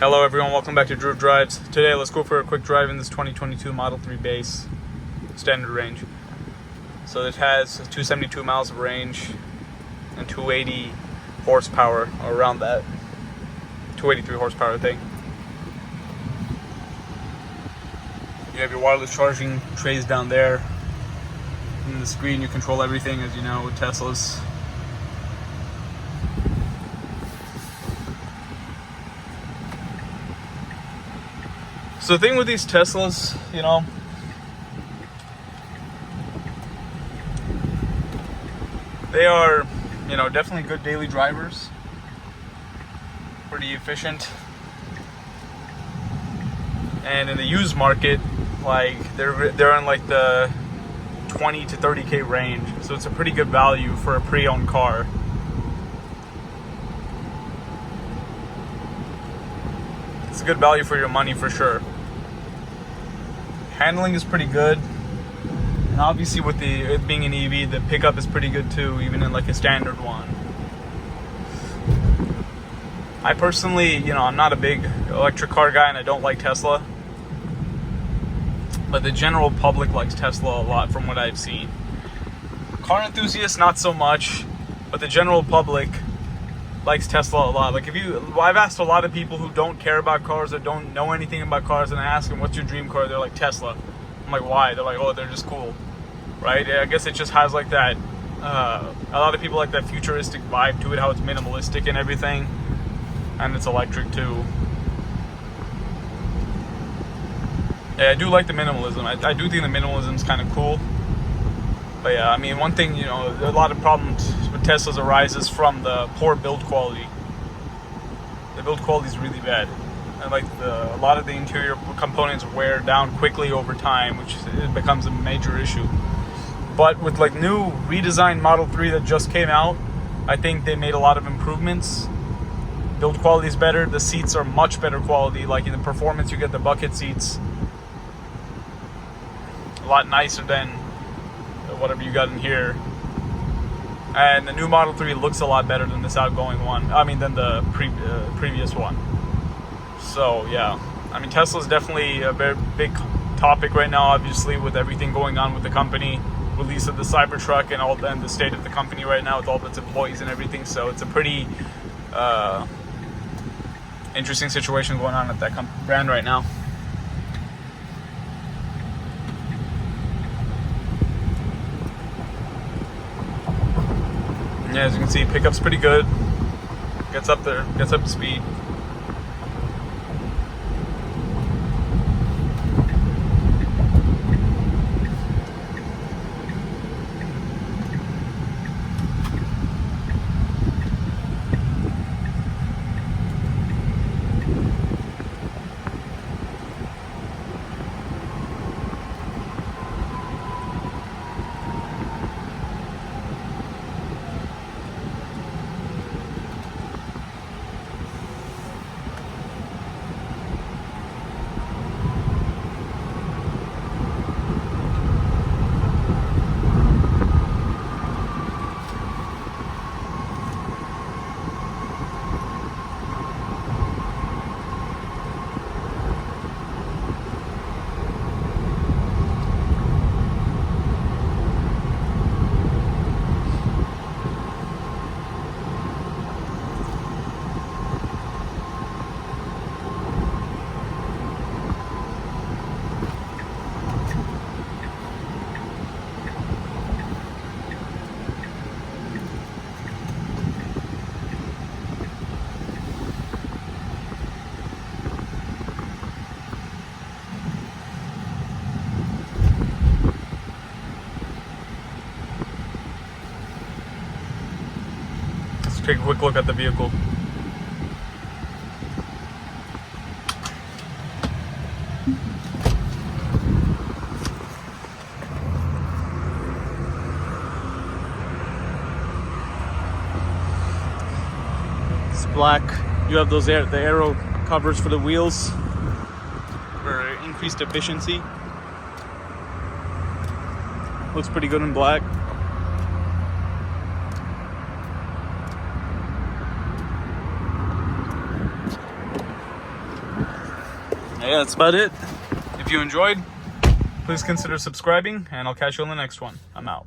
Hello everyone, welcome back to Drew Drives. Today let's go for a quick drive in this 2022 Model 3 base standard range. So it has 272 miles of range and 280 horsepower, or around that. 283 horsepower, I think. You have your wireless charging trays down there. In the screen you control everything, as you know, with Teslas. So the thing with these Teslas, they are, definitely good daily drivers. Pretty efficient. And in the used market, they're in like the 20 to 30K range. So it's a pretty good value for a pre-owned car. It's a good value for your money for sure. Handling is pretty good, and obviously with it being an EV, the pickup is pretty good too, even in like a standard one. I personally, I'm not a big electric car guy and I don't like Tesla, but the general public likes Tesla a lot from what I've seen. Car enthusiasts, not so much, but the general public likes Tesla a lot. I've asked a lot of people who don't care about cars or don't know anything about cars, and I ask them, what's your dream car? They're like, Tesla. I'm like, why? They're like, oh, they're just cool, right? I guess it just has like that, a lot of people like that futuristic vibe to it, how it's minimalistic and everything, and it's electric too. Yeah, I do like the minimalism. I do think the minimalism is kind of cool. But yeah, I mean, one thing, a lot of problems with Teslas arises from the poor build quality. The build quality is really bad. And a lot of the interior components wear down quickly over time, which it becomes a major issue. But with new redesigned Model 3 that just came out, I think they made a lot of improvements. Build quality is better. The seats are much better quality. Like in the performance, you get the bucket seats. A lot nicer than whatever you got in here. And the new Model 3 looks a lot better than this outgoing one. Than the previous one. So yeah, Tesla's definitely a very big topic right now, obviously, with everything going on with the company, release of the Cybertruck and the state of the company right now with all of its employees and everything. So it's a pretty interesting situation going on at that brand right now. Yeah, as you can see, pickup's pretty good. Gets up to speed. Take a quick look at the vehicle. It's black. You have the aero covers for the wheels for increased efficiency. Looks pretty good in black. Yeah, that's about it. If you enjoyed, please consider subscribing, and I'll catch you on the next one. I'm out.